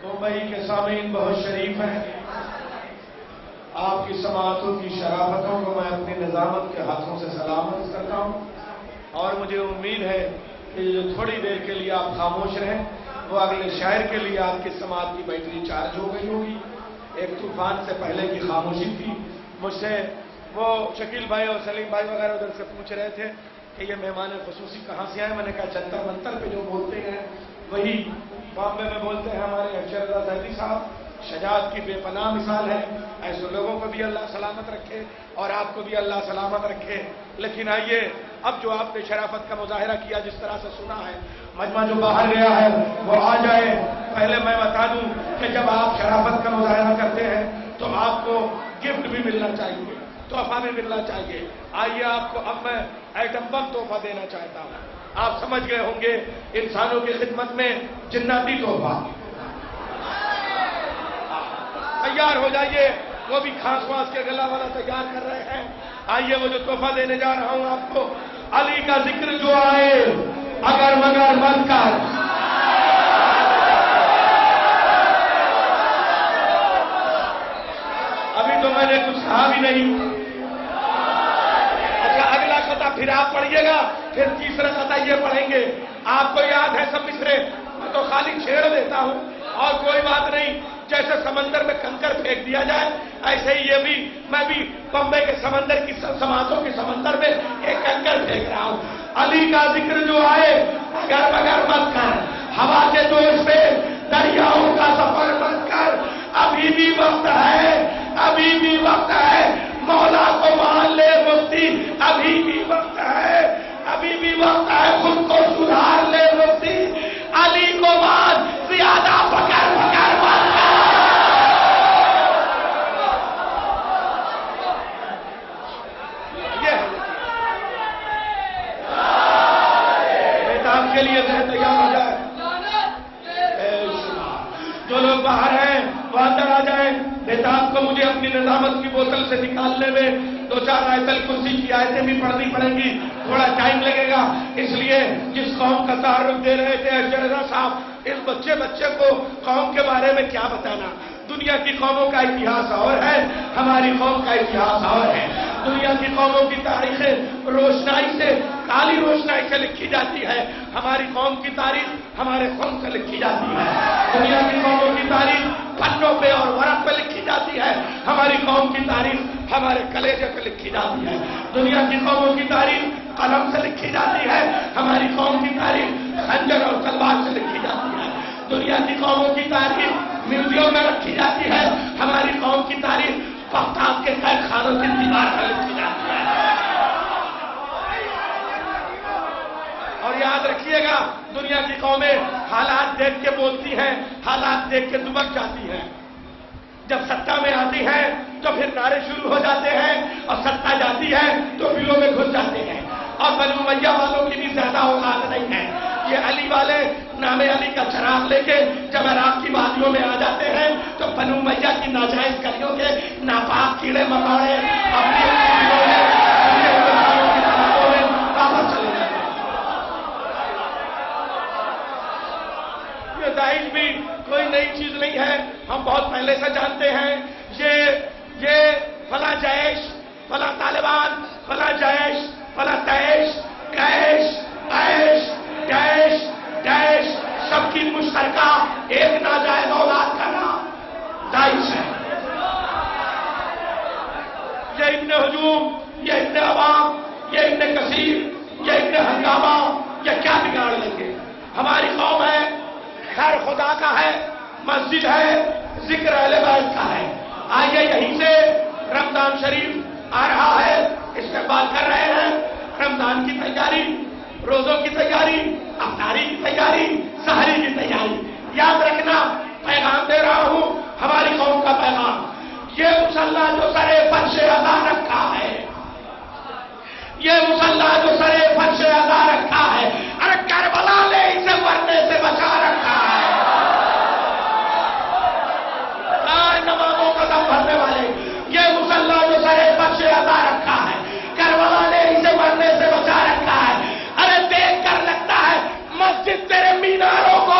ممبئی کے سامعین بہت شریف ہیں. آپ کی سماعتوں کی شرافتوں کو میں اپنی نظامت کے ہاتھوں سے سلامت کرتا ہوں، اور مجھے امید ہے کہ جو تھوڑی دیر کے لیے آپ خاموش رہیں وہ اگلے شاعر کے لیے آپ کی سماعت کی بیٹری چارج ہو گئی ہوگی. ایک طوفان سے پہلے کی خاموشی تھی. مجھ سے وہ شکیل بھائی اور سلیم بھائی وغیرہ ادھر سے پوچھ رہے تھے کہ یہ مہمان خصوصی کہاں سے آئے. میں نے کہا جنتر منتر پہ جو بولتے ہیں وہی بامبے میں بولتے ہیں. ہمارے افشر رضا زیدی صاحب شجاعت کی بے پناہ مثال ہے. ایسے لوگوں کو بھی اللہ سلامت رکھے اور آپ کو بھی اللہ سلامت رکھے. لیکن آئیے اب جو آپ نے شرافت کا مظاہرہ کیا، جس طرح سے سنا ہے، مجمع جو باہر گیا ہے وہ آ جائے. پہلے میں بتا دوں کہ جب آپ شرافت کا مظاہرہ کرتے ہیں تو آپ کو گفٹ بھی ملنا چاہیے، تحفہ بھی ملنا چاہیے. آئیے آپ کو اب میں ایٹم بم تحفہ دینا چاہتا ہوں. آپ سمجھ گئے ہوں گے انسانوں کی خدمت میں جناتی تحفہ. تیار ہو جائیے، وہ بھی کھانس وانس کے گلا والا تیار کر رہے ہیں. آئیے وہ جو تحفہ دینے جا رہا ہوں آپ کو، علی کا ذکر جو آئے اگر مگر مت کر. ابھی تو میں نے کچھ کہا بھی نہیں. اچھا اگلا قطعہ پھر آپ پڑھیے گا، پھر تیسرا قطعہ یہ پڑھیں گے. آپ کو یاد ہے سب مصرے؟ میں تو خالی چھیڑ دیتا ہوں اور کوئی بات نہیں. جیسے سمندر میں کنکر پھینک دیا جائے، ایسے ہی یہ بھی میں بھی بمبے کے سمندر کی سماعتوں کے سمندر میں ایک کنکر پھینک رہا ہوں. علی کا ذکر جو آئے اگر مگر مت کر، ہوا کے دوش پہ دریاؤں کا سفر مت کر. ابھی بھی وقت ہے، ابھی بھی وقت ہے، مولا کو مان لے مفتی. ابھی بھی وقت ہے، ابھی بھی وقت ہے، خود کو سدھار لے مفتی. علی کو مان، زیادہ پکڑ پکڑ مت کر. کے لیے ذہن تیار ہو جائے. جو لوگ باہر ہیں وہ اندر آ جائیں. بیتاب کو مجھے اپنی نظامت کی بوتل سے نکالنے میں 2-4 آیت الکرسی کی آیتیں بھی پڑھنی پڑیں گی. تھوڑا ٹائم لگے گا. اس لیے جس قوم کا تعارف دے رہے تھے رضا صاحب، اس بچے کو قوم کے بارے میں کیا بتانا. دنیا کی قوموں کا اتہاس اور ہے، ہماری قوم کا اتہاس اور ہے. دنیا کی قوموں کی تاریخیں روشنائی سے، کالی روشنائی سے لکھی جاتی ہے. ہماری قوم کی تاریخ ہمارے خون سے لکھی جاتی ہے. دنیا کی قوموں کی تاریخ پنوں پہ اور ورق پہ لکھی جاتی ہے. ہماری قوم کی تاریخ ہمارے کلیجے پہ لکھی جاتی ہے. دنیا کی قوموں کی تاریخ قلم سے لکھی جاتی ہے. ہماری قوم کی تاریخ خنجر اور تلوار سے لکھی جاتی ہے. دنیا کی قوموں کی تاریخ میوزیم میں رکھی جاتی ہے. ہماری قوم کی تاریخ بغداد کے قید خانوں کی دیوار پر لکھی جاتی ہے. اور یاد رکھیے گا، دنیا کی قومیں حالات دیکھ کے بولتی ہیں، حالات دیکھ کے دبک جاتی ہیں. جب سطح میں آتی ہے تو پھر نعرے شروع ہو جاتے ہیں، اور سطح جاتی ہے تو بلوں میں گھس جاتے ہیں. اور بنو امیہ والوں کی بھی زیادہ اوقات نہیں ہے. یہ علی والے نام علی کا چراغ لے کے جب عراق کی وادیوں میں آ جاتے ہیں تو بنو امیہ کی ناجائز کلیوں کے ناپاک کیڑے مکوڑے اپنی واپس چلے جاتے ہیں. یہ داعش بھی کوئی نئی چیز نہیں ہے، ہم بہت پہلے سے جانتے ہیں. یہ فلاں جیش، فلاں طالبان، فلاں جیش، فلاں تیش، کیش، ایش، ڈیش، ڈیش، سب کی مشترکہ ایک ناجائز اولاد کا نام داعش ہے. یہ ابن ہجوم، یہ ابن عوام، یہ ابن کثیر، یہ ابن ہنگامہ، یہ کیا بگاڑ لیں گے؟ ہماری قوم ہے، خیر خدا کا ہے، مسجد ہے، ذکر اہل بیت کا ہے. آئیے یہیں سے رمضان شریف آ رہا ہے، استقبال کر رہے ہیں. رمضان کی تیاری، روزوں کی تیاری، افطاری کی تیاری، سحری کی تیاری. یاد رکھنا، پیغام دے رہا ہوں ہماری قوم کا پیغام. یہ مسلح جو سرے فرش ادا رکھا ہے، یہ مسلح جو سرے فرش ادا رکھا ہے، ارے کربلا نے اسے مرنے سے بچا رکھا ہے. نمازوں کا دم بھرنے والے، یہ مسلح جو سرے فرش ادا رکھا ہے، کربلا نے اسے مرنے سے بچا رکھا ہے. ارے دیکھ کر لگتا ہے مسجد تیرے میناروں کو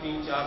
3-4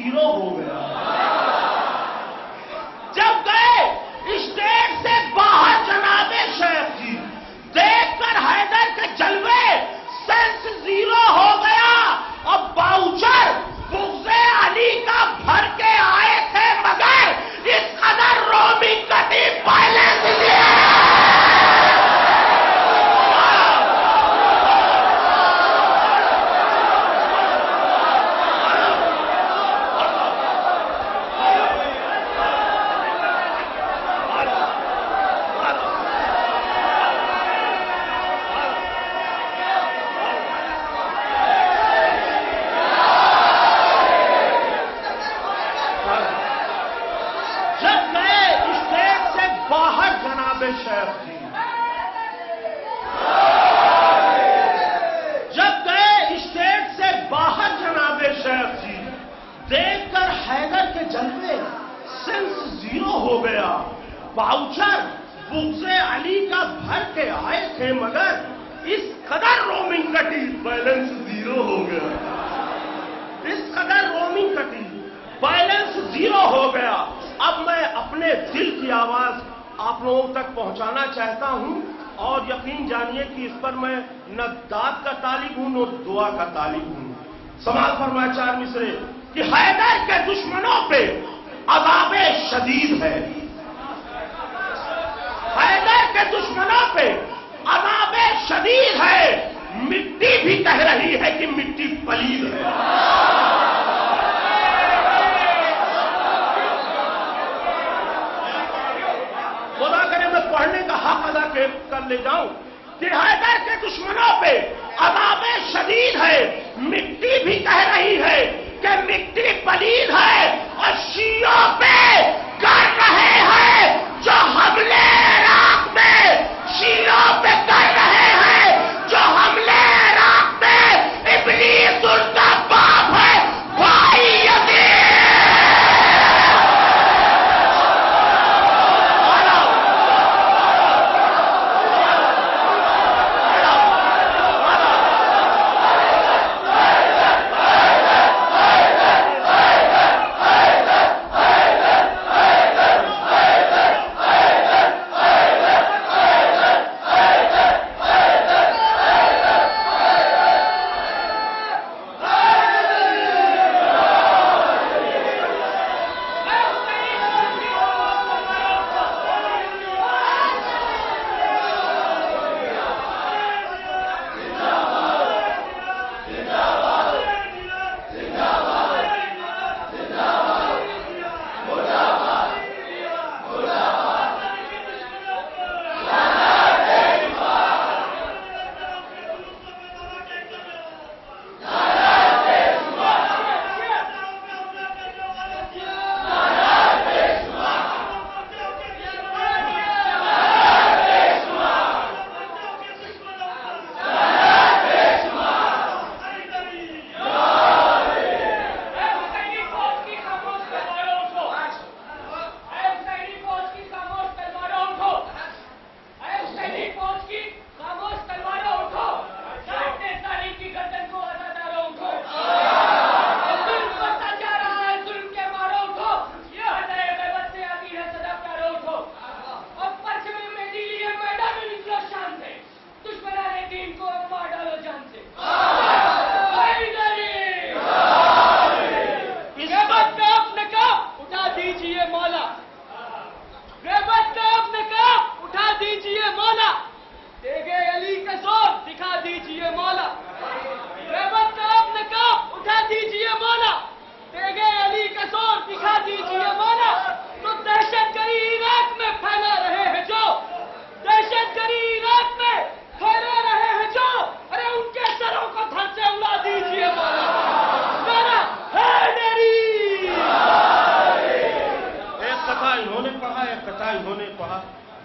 زیرو ہو گیا۔ جب گئے اسٹیٹ سے باہر جناب شیخ جی، دیکھ کر حیدر کے جلوے، سینس زیرو ہو گیا۔ اب باؤچر بغض علی کا بھر کے آئے تھے، مگر اس قدر رومی کٹی بیلنس دیا۔ جب گئے اسٹیٹ سے باہر جناب شیخ جی، دیکھ کر حیدر کے جلوے، سینس زیرو ہو گیا۔ باؤچر بغض علی کا بھر کے آئے تھے، مگر اس قدر رومنگ کٹی بیلنس زیرو ہو گیا۔ اس قدر رومنگ کٹی بیلنس زیرو ہو گیا۔ اب میں اپنے دل کی آواز آپ لوگوں تک پہنچانا چاہتا ہوں، اور یقین جانیے کہ اس پر میں نہ داد کا طالب ہوں نہ دعا کا طالب ہوں۔ سماعت فرمائے چار مصرے کہ حیدر کے دشمنوں پہ عذاب شدید ہے، حیدر کے دشمنوں پہ عذاب شدید ہے، مٹی بھی کہہ رہی ہے کہ مٹی پلید ہے۔ خدا کرے میں پڑھنے کا حق ادا کر لے جاؤں کہ حیدر کے دشمنوں پہ عذاب شدید ہے، مٹی بھی کہہ رہی ہے کہ مٹی پلید ہے، اور شیعوں پہ کر رہے ہیں جو حملے عراق میں، شیعوں پہ کر رہے ہیں جو حملے عراق میں، ابلیس ان کا باپ ہے، بھائی یزید۔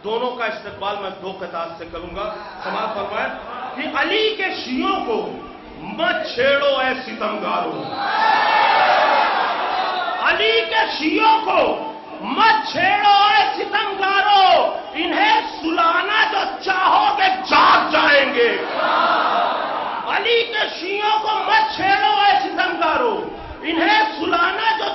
دونوں کا استقبال میں دو قطعات سے کروں گا۔ سماعت فرمائے کہ علی کے شیعوں کو مت چھیڑو اے ستمگارو، علی کے شیعوں کو مت چھیڑو اے ستمگارو، انہیں سلانا جو چاہو گے جاگ جائیں گے۔ علی کے شیعوں کو مت چھیڑو اے ستمگارو، انہیں سلانا جو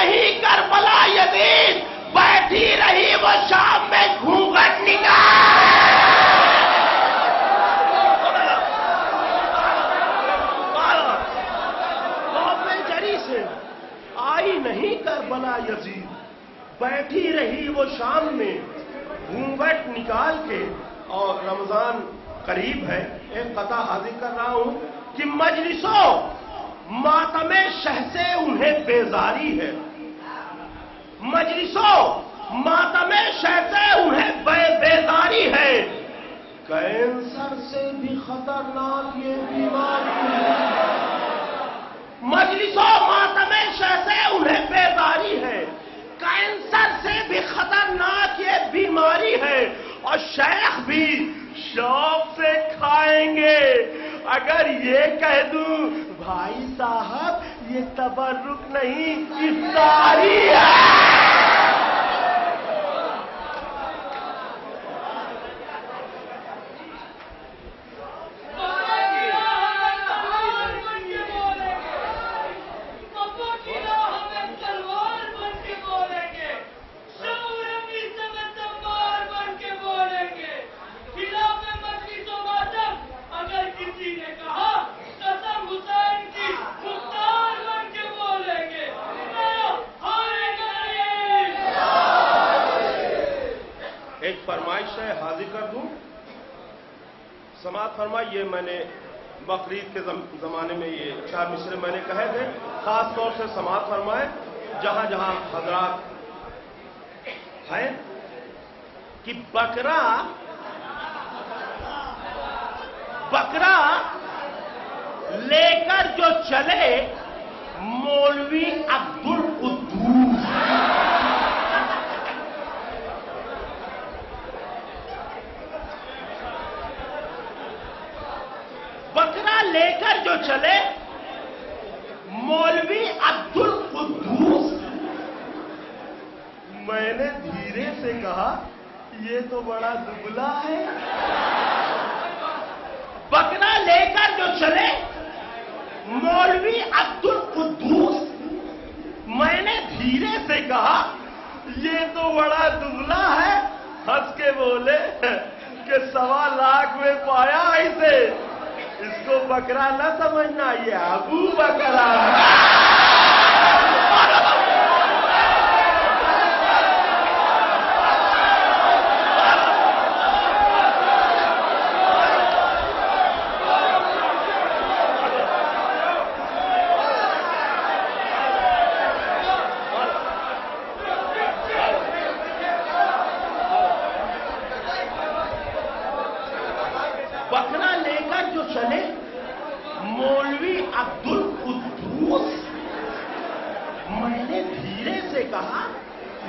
نہیں کربلا یزید، بیٹھی رہی وہ شام میں گھونگھٹ نکال۔ جری سے آئی نہیں کربلا یزید، بیٹھی رہی وہ شام میں گھونگھٹ نکال کے۔ اور رمضان قریب ہے، ایک قطعہ حاضر کر رہا ہوں کہ مجلسوں ماتم شہ سے انہیں بیزاری ہے، مجلسوں ماتم شہ سے انہیں بیزاری ہے، کینسر سے بھی خطرناک یہ بیماری ہے، مجلسوں ماتم شہ سے انہیں بیزاری ہے، کینسر سے بھی خطرناک یہ بیماری ہے، اور شیخ بھی شوق سے کھائیں گے اگر یہ کہہ دوں بھائی صاحب یہ تبرک نہیں افطاری ہے۔ فرمائش ہے حاضر کر دوں، سماعت فرمائی۔ یہ میں نے بقرعید کے زمانے میں یہ 4 مصرے میں نے کہے تھے، خاص طور سے سماعت فرمائے جہاں جہاں حضرات ہیں کہ بکرا لے کر جو چلے مولوی عبدالقدوس، بکرا لے کر جو چلے مولوی عبدالقدوس۔ میں نے دھیرے سے کہا یہ تو بڑا دبلا ہے۔ بکرا لے کر جو چلے مولوی عبدالقدوس، میں نے دھیرے سے کہا یہ تو بڑا دبلا ہے۔ ہنس کے بولے کہ 1.25 لاکھ میں پایا اسے، اس کو بکرا نہ سمجھنا، یہ ابو بکرا ہے۔ بکرا لے کر جو چلے مولوی عبدالقدوس، میں نے دھیرے سے کہا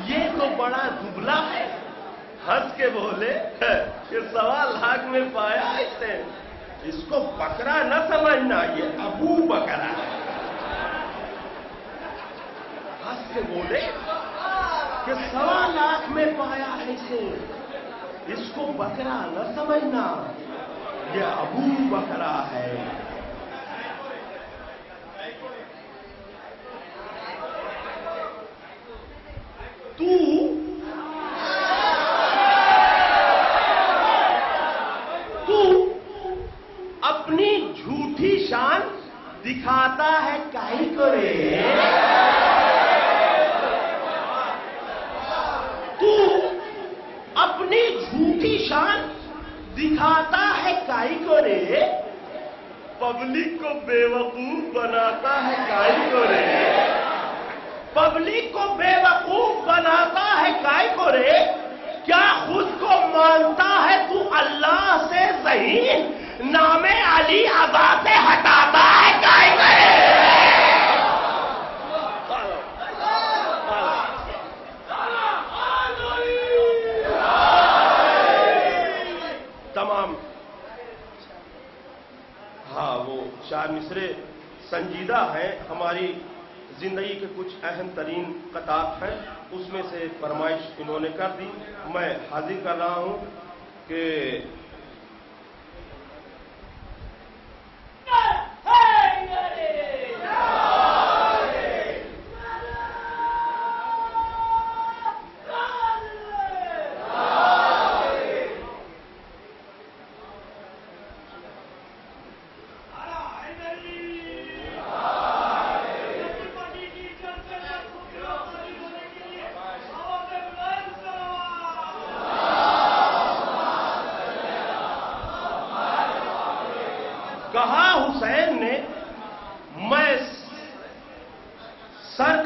یہ تو بڑا دبلا ہے۔ ہنس کے بولے کہ 1.25 لاکھ میں پایا اسے، اس کو بکرا نہ سمجھنا، یہ ابو بکرا ہے۔ ہنس کے بولے کہ 1.25 لاکھ میں پایا اسے، اس کو بکرا نہ سمجھنا، یہ ابو بکرا ہے۔ تو اپنی جھوٹی شان دکھاتا ہے کائی کرے، تو اپنی جھوٹی شان دکھاتا ہے کائی کرے، پبلک کو بے وقوف بناتا ہے کائی کرے، پبلک کو بے وقوف بناتا ہے کائی کرے، کیا خود کو مانتا ہے تو اللہ سے ذہین، نام علی ابا سے ہٹاتا ہے کائی کرے۔ تمام ہاں وہ 4 مصرے سنجیدہ ہیں، ہماری زندگی کے کچھ اہم ترین قطعات ہیں، اس میں سے فرمائش انہوں نے کر دی، میں حاضر کر رہا ہوں کہ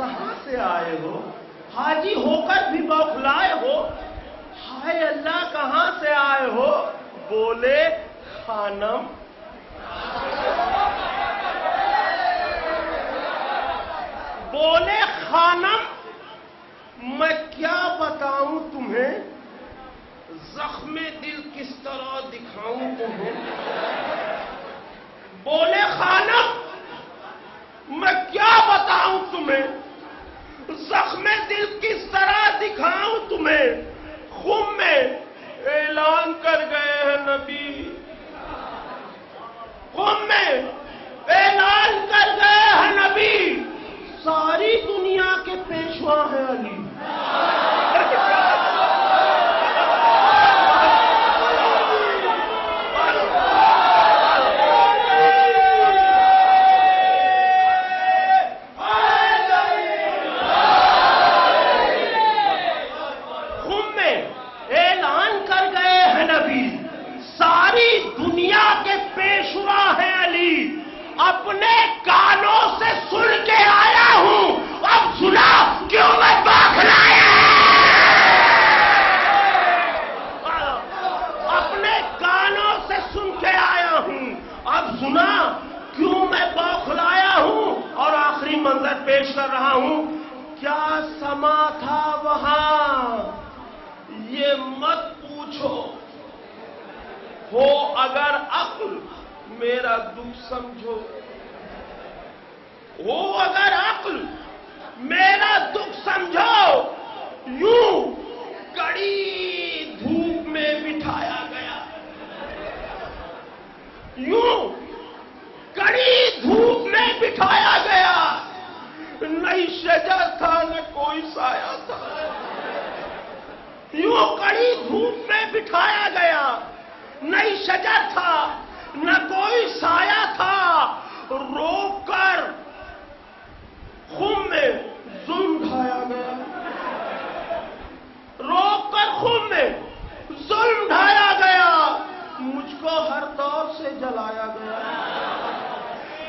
کہاں سے آئے ہو؟ حاجی ہو کر بھی بوکھلائے ہو؟ ہائے اللہ کہاں سے آئے ہو؟ بولے خانم بولے خانم میں کیا بتاؤں تمہیں، زخم دل کس طرح دکھاؤں تمہیں؟ بولے خانم میں کیا بتاؤں تمہیں، زخم دل کس طرح دکھاؤں تمہیں؟ خم میں اعلان کر گئے ہیں نبی، خم میں اعلان کر گئے ہیں نبی، ساری دنیا کے پیشوا ہیں علی۔ اپنے کانوں سے سن کے آیا ہوں، اب سنا کیوں میں بوکھلایا؟ اپنے کانوں سے سن کے آیا ہوں، اب سنا کیوں میں بوکھلایا ہوں؟ اور آخری منظر پیش کر رہا ہوں، کیا سما تھا وہاں یہ مت پوچھو، ہو اگر عقل میرا دکھ سمجھو، ہو اگر عقل میرا دکھ سمجھو، یوں کڑی دھوپ میں بٹھایا گیا، یوں کڑی دھوپ میں بٹھایا گیا، نہ شجر تھا نہ کوئی سایہ تھا، یوں کڑی دھوپ میں بٹھایا گیا، نہ شجر تھا نہ کوئی سایہ تھا، روک کر خم میں ظلم ڈھایا گیا، روک کر خم میں ظلم ڈھایا گیا، مجھ کو ہر دور سے جلایا گیا،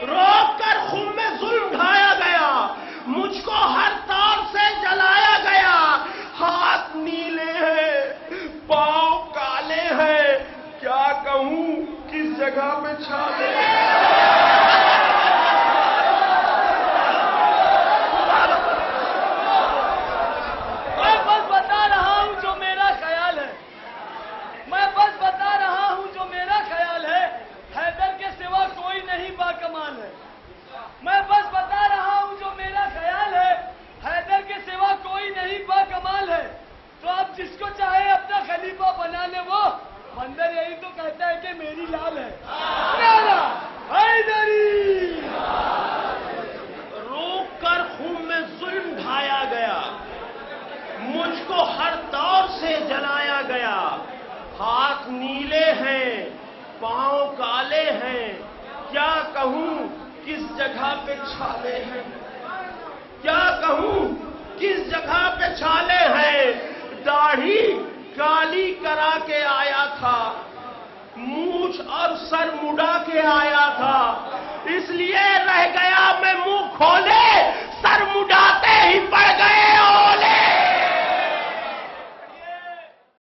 روک کر خم میں ظلم ڈھایا گیا، مجھ کو ہر طور سے جلایا گیا، ہاتھ نیلے ہیں پاؤں کالے ہیں، کیا کہوں کس جگہ پہ چھالے؟ میں بس بتا رہا ہوں جو میرا خیال ہے، میں بس بتا رہا ہوں جو میرا خیال ہے، حیدر کے سوا کوئی نہیں باکمال ہے، میں بس بتا رہا ہوں جو میرا خیال ہے، حیدر کے سوا کوئی نہیں باکمال ہے، تو آپ جس کو چاہے اپنا خلیفہ بنا لے، وہ بندر یہی تو کہتا ہے کہ میری لال ہے، حیدری۔ روک کر خون میں ظلم ڈھایا گیا، مجھ کو ہر دور سے جلایا گیا، ہاتھ نیلے ہیں پاؤں کالے ہیں، کیا کہوں کس جگہ پہ چھالے ہیں، کیا کہوں کس جگہ پہ چھالے ہیں، داڑھی کالی کرا کے آیا تھا، مونچھ اور سر مڈا کے آیا تھا، اس لیے